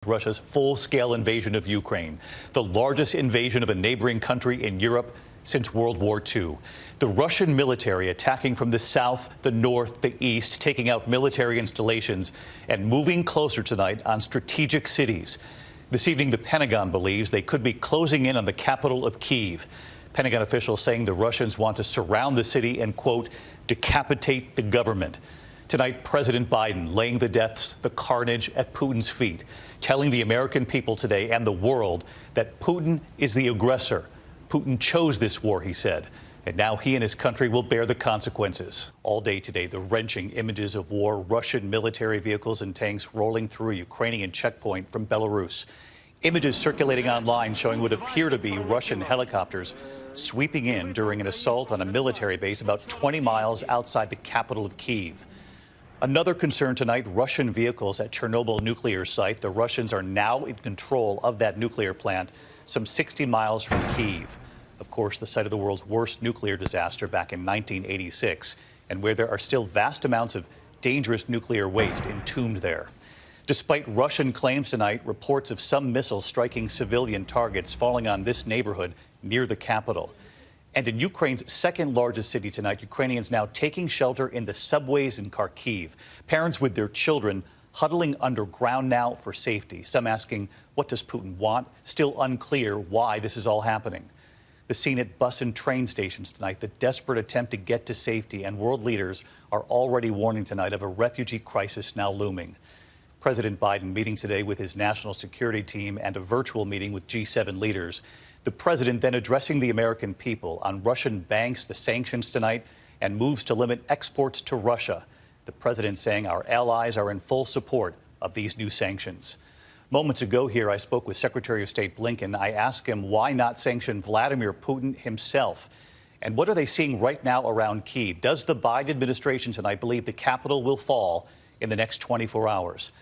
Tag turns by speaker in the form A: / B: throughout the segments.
A: Russia's full-scale invasion of Ukraine, the largest invasion of a neighboring country in Europe since World War II. The Russian military attacking from the south, the north, the east, taking out military installations and moving closer tonight on strategic cities. This evening, the Pentagon believes they could be closing in on the capital of Kyiv. Pentagon officials saying the Russians want to surround the city and, quote, decapitate the government. Tonight, President Biden laying the deaths, the carnage at Putin's feet, telling the American people today and the world that Putin is the aggressor. Putin chose this war, he said, and now he and his country will bear the consequences. All day today, the wrenching images of war, Russian military vehicles and tanks rolling through a Ukrainian checkpoint from Belarus. Images circulating online showing what appear to be Russian helicopters sweeping in during an assault on a military base about 20 miles outside the capital of Kyiv. Another concern tonight, Russian vehicles at Chernobyl nuclear site. The Russians are now in control of that nuclear plant, some 60 miles from Kyiv. Of course, the site of the world's worst nuclear disaster back in 1986, and where there are still vast amounts of dangerous nuclear waste entombed there. Despite Russian claims tonight, reports of some missiles striking civilian targets falling on this neighborhood near the capital. And in Ukraine's second largest city tonight, Ukrainians now taking shelter in the subways in Kharkiv. Parents with their children huddling underground now for safety. Some asking, what does Putin want? Still unclear why this is all happening. The scene at bus and train stations tonight, the desperate attempt to get to safety, and world leaders are already warning tonight of a refugee crisis now looming. President Biden meeting today with his national security team and a virtual meeting with G7 leaders. The president then addressing the American people on Russian banks, the sanctions tonight, and moves to limit exports to Russia. The president saying our allies are in full support of these new sanctions. Moments ago here, I spoke with Secretary of State Blinken. I asked him why not sanction Vladimir Putin himself? And what are they seeing right now around Kyiv? Does the Biden administration tonight believe the capital will fall in the next 24 hours?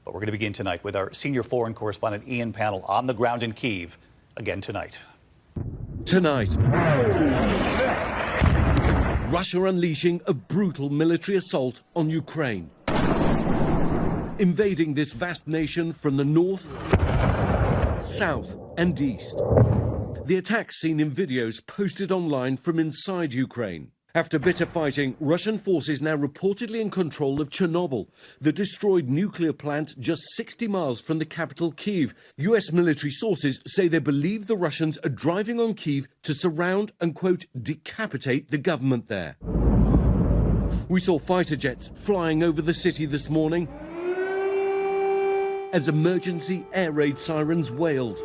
A: But we're going to begin tonight with our senior foreign correspondent Ian Pannell on the ground in Kyiv. Again tonight.
B: Russia unleashing a brutal military assault on Ukraine, invading this vast nation from the north, south and east. The attacks seen in videos posted online from inside Ukraine. After bitter fighting, Russian forces now reportedly in control of Chernobyl, the destroyed nuclear plant just 60 miles from the capital Kyiv. US military sources say they believe the Russians are driving on Kyiv to surround and, quote, decapitate the government there. We saw fighter jets flying over the city this morning as emergency air raid sirens wailed.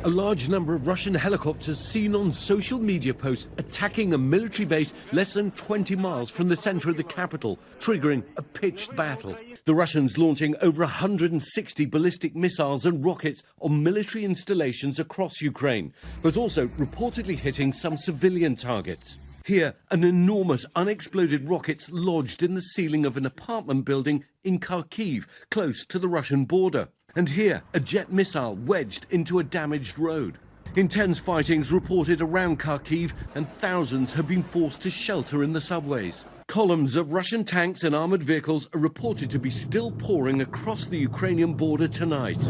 B: A large number of Russian helicopters seen on social media posts attacking a military base less than 20 miles from the center of the capital, triggering a pitched battle. The Russians launching over 160 ballistic missiles and rockets on military installations across Ukraine, but also reportedly hitting some civilian targets. Here, an enormous unexploded rocket's lodged in the ceiling of an apartment building in Kharkiv, close to the Russian border. And here, a jet missile wedged into a damaged road. Intense fightings reported around Kharkiv, and thousands have been forced to shelter in the subways. Columns of Russian tanks and armoured vehicles are reported to be still pouring across the Ukrainian border tonight.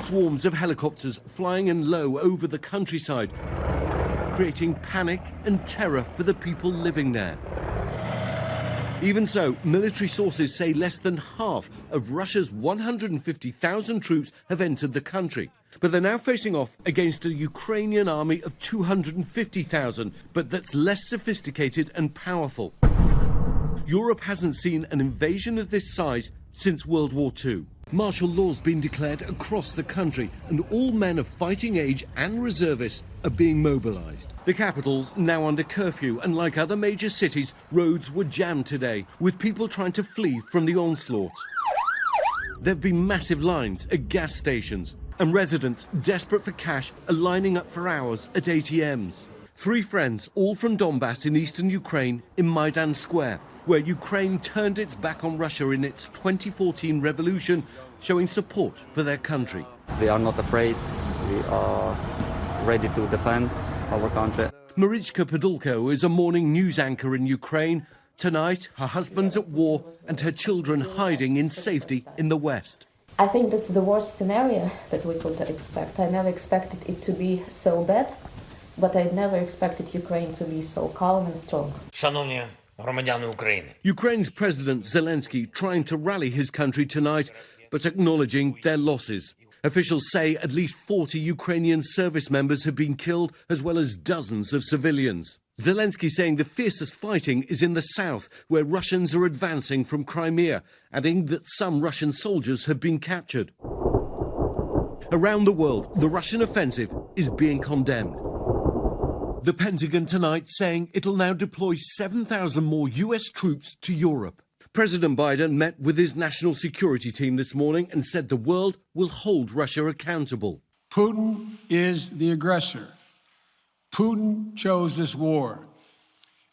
B: Swarms of helicopters flying in low over the countryside, creating panic and terror for the people living there. Even so, military sources say less than half of Russia's 150,000 troops have entered the country. But they're now facing off against a Ukrainian army of 250,000, but that's less sophisticated and powerful. Europe hasn't seen an invasion of this size since World War II. Martial law's been declared across the country, and all men of fighting age and reservists are being mobilized. The capital's now under curfew, and like other major cities, roads were jammed today, with people trying to flee from the onslaught. There have been massive lines at gas stations, and residents desperate for cash are lining up for hours at ATMs. Three friends, all from Donbass in eastern Ukraine, in Maidan Square, where Ukraine turned its back on Russia in its 2014 revolution, showing support for their country.
C: We are not afraid. We are ready to defend our country.
B: Marichka Podolko is a morning news anchor in Ukraine. Tonight, her husband's at war and her children hiding in safety in the West.
D: I think that's the worst scenario that we could expect. I never expected it to be so bad, but I never expected Ukraine to be so calm and strong.
E: Шановні громадяни України.
B: Ukraine's President Zelensky trying to rally his country tonight, but acknowledging their losses. Officials say at least 40 Ukrainian service members have been killed, as well as dozens of civilians. Zelensky saying the fiercest fighting is in the south, where Russians are advancing from Crimea, adding that some Russian soldiers have been captured. Around the world, the Russian offensive is being condemned. The Pentagon tonight saying it'll now deploy 7,000 more US troops to Europe. President Biden met with his national security team this morning and said the world will hold Russia accountable.
F: Putin is the aggressor. Putin chose this war,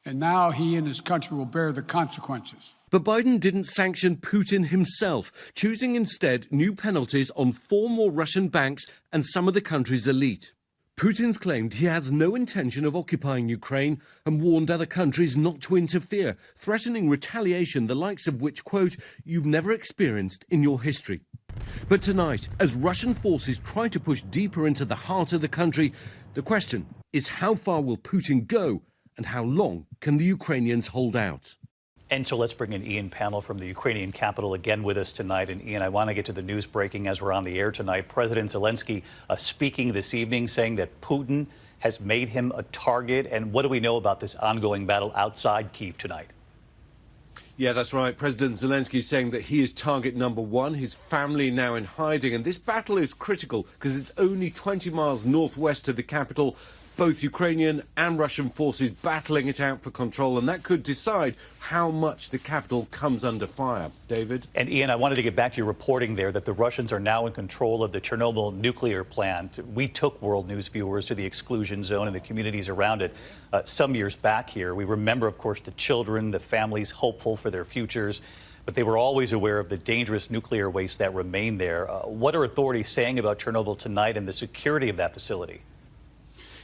F: and now he and his country will bear the consequences.
B: But Biden didn't sanction Putin himself, choosing instead new penalties on 4 more Russian banks and some of the country's elite. Putin's claimed he has no intention of occupying Ukraine and warned other countries not to interfere, threatening retaliation the likes of which, quote, you've never experienced in your history. But tonight, as Russian forces try to push deeper into the heart of the country, the question is how far will Putin go and how long can the Ukrainians hold out?
A: And so let's bring in Ian Panel from the Ukrainian capital again with us tonight. And Ian, I want to get to the news breaking as we're on the air tonight. President Zelensky speaking this evening, saying that Putin has made him a target. And what do we know about this ongoing battle outside Kyiv tonight?
B: Yeah, that's right. President Zelensky saying that he is target number 1, his family now in hiding. And this battle is critical because it's only 20 miles northwest of the capital. Both Ukrainian and Russian forces battling it out for control, and that could decide how much the capital comes under fire. David?
A: And Ian, I wanted to get back to your reporting there that the Russians are now in control of the Chernobyl nuclear plant. We took World News viewers to the exclusion zone and the communities around it some years back here. We remember, of course, the children, the families hopeful for their futures, but they were always aware of the dangerous nuclear waste that remained there. What are authorities saying about Chernobyl tonight and the security of that facility?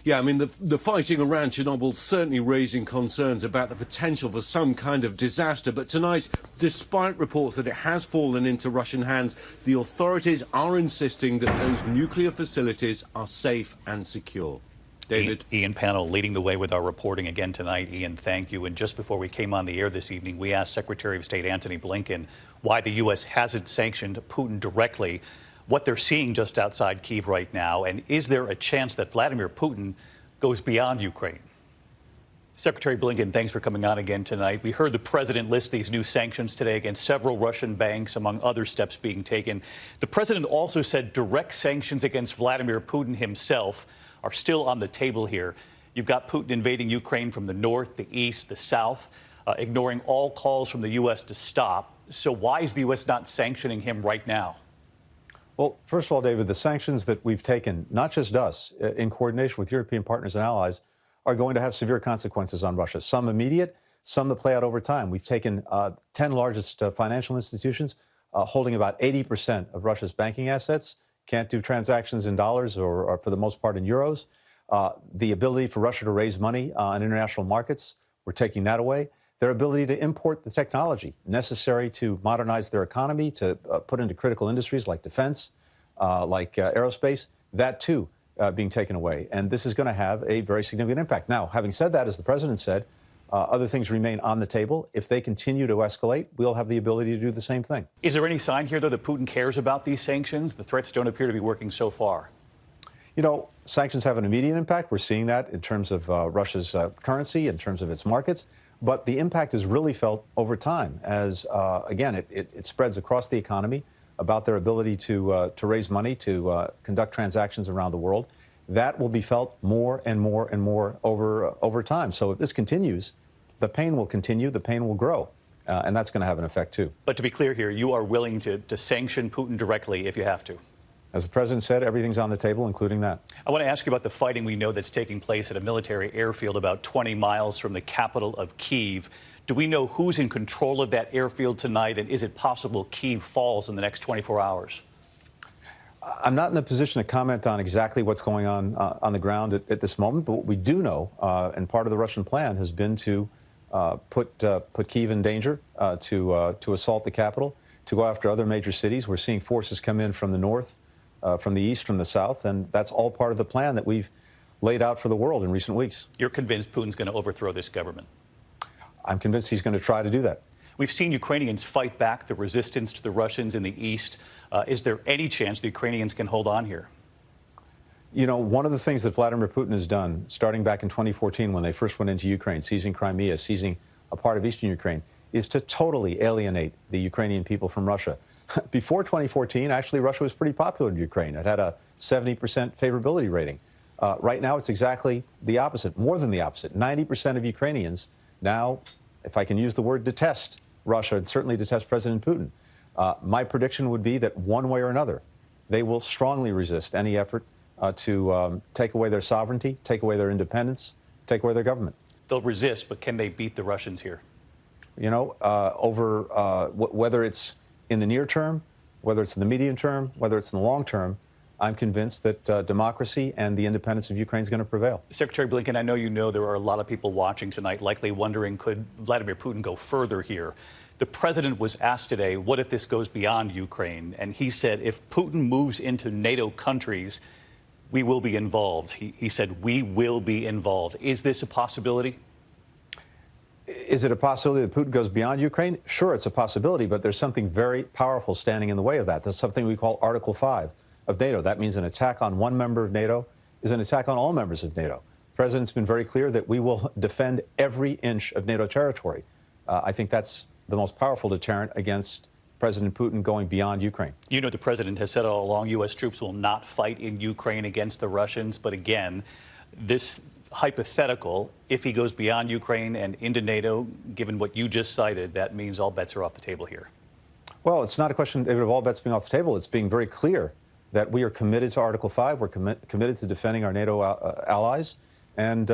B: Yeah, I mean, the fighting around Chernobyl certainly raising concerns about the potential for some kind of disaster. But tonight, despite reports that it has fallen into Russian hands, the authorities are insisting that those nuclear facilities are safe and secure. David?
A: Ian Panel leading the way with our reporting again tonight. Ian, thank you. And just before we came on the air this evening, we asked Secretary of State Antony Blinken why the U.S. hasn't sanctioned Putin directly, what they're seeing just outside Kyiv right now, and is there a chance that Vladimir Putin goes beyond Ukraine? Secretary Blinken, thanks for coming on again tonight. We heard the president list these new sanctions today against several Russian banks, among other steps being taken. The president also said direct sanctions against Vladimir Putin himself are still on the table here. You've got Putin invading Ukraine from the north, the east, the south, ignoring all calls from the U.S. to stop. So why is the U.S. not sanctioning him right now?
G: Well, first of all, David, the sanctions that we've taken, not just us, in coordination with European partners and allies, are going to have severe consequences on Russia. Some immediate, some that play out over time. We've taken 10 largest financial institutions holding about 80% of Russia's banking assets, can't do transactions in dollars or for the most part in euros. The ability for Russia to raise money on international markets, we're taking that away. Their ability to import the technology necessary to modernize their economy, to put into critical industries like defense, like aerospace, that too being taken away. And this is going to have a very significant impact. Now, having said that, as the president said, other things remain on the table. If they continue to escalate, we'll have the ability to do the same thing.
A: Is there any sign here, though, that Putin cares about these sanctions? The threats don't appear to be working so far.
G: You know, sanctions have an immediate impact. We're seeing that in terms of Russia's currency, in terms of its markets. But the impact is really felt over time as, again, it spreads across the economy about their ability to raise money, to conduct transactions around the world. That will be felt more and more and more over time. So if this continues, the pain will continue, the pain will grow, and that's going to have an effect, too.
A: But to be clear here, you are willing to sanction Putin directly if you have to?
G: As the president said, everything's on the table, including that.
A: I want to ask you about the fighting we know that's taking place at a military airfield about 20 miles from the capital of Kyiv. Do we know who's in control of that airfield tonight, and is it possible Kyiv falls in the next 24 hours?
G: I'm not in a position to comment on exactly what's going on the ground at this moment, but what we do know, and part of the Russian plan has been to put Kyiv in danger, to assault the capital, to go after other major cities. We're seeing forces come in from the north, from the east, from the south, and that's all part of the plan that we've laid out for the world in recent weeks.
A: You're convinced Putin's going to overthrow this government?
G: I'm convinced he's going to try to do that.
A: We've seen Ukrainians fight back the resistance to the Russians in the east. Is there any chance the Ukrainians can hold on here?
G: You know, one of the things that Vladimir Putin has done, starting back in 2014 when they first went into Ukraine, seizing Crimea, seizing a part of eastern Ukraine, is to totally alienate the Ukrainian people from Russia. Before 2014, actually, Russia was pretty popular in Ukraine. It had a 70% favorability rating. Right now, it's exactly the opposite, more than the opposite. 90% of Ukrainians now, if I can use the word, detest Russia and certainly detest President Putin. My prediction would be that one way or another, they will strongly resist any effort to take away their sovereignty, take away their independence, take away their government.
A: They'll resist, but can they beat the Russians here?
G: You know, whether it's in the near term, whether it's in the medium term, whether it's in the long term, I'm convinced that democracy and the independence of Ukraine is going to prevail.
A: Secretary Blinken, I know you know there are a lot of people watching tonight likely wondering, could Vladimir Putin go further here? The president was asked today, what if this goes beyond Ukraine? And he said, if Putin moves into NATO countries, we will be involved. He said, we will be involved. Is this a possibility?
G: Is it a possibility that Putin goes beyond Ukraine? Sure, it's a possibility, but there's something very powerful standing in the way of that. There's something we call Article 5 of NATO. That means an attack on one member of NATO is an attack on all members of NATO. The president's been very clear that we will defend every inch of NATO territory. I think that's the most powerful deterrent against President Putin going beyond Ukraine.
A: You know, the president has said all along U.S. troops will not fight in Ukraine against the Russians. But again, this hypothetical, if he goes beyond Ukraine and into NATO, given what you just cited, that means all bets are off the table here.
G: Well, it's not a question, David, of all bets being off the table. It's being very clear that we are committed to Article 5. We're committed to defending our NATO allies. And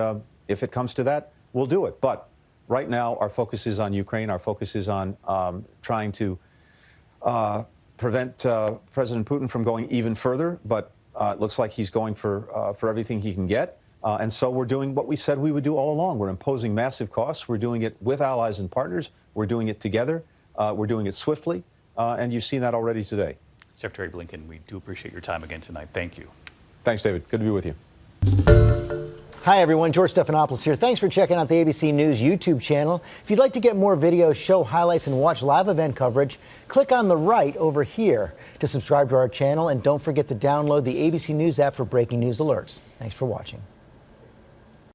G: if it comes to that, we'll do it. But right now, our focus is on Ukraine. Our focus is on trying to prevent President Putin from going even further. But it looks like he's going for everything he can get. And so we're doing what we said we would do all along. We're imposing massive costs. We're doing it with allies and partners. We're doing it together. We're doing it swiftly. And you've seen that already today.
A: Secretary Blinken, we do appreciate your time again tonight. Thank you.
G: Thanks, David. Good to be with you.
H: Hi, everyone. George Stephanopoulos here. Thanks for checking out the ABC News YouTube channel. If you'd like to get more videos, show highlights, and watch live event coverage, click on the right over here to subscribe to our channel. And don't forget to download the ABC News app for breaking news alerts. Thanks for watching.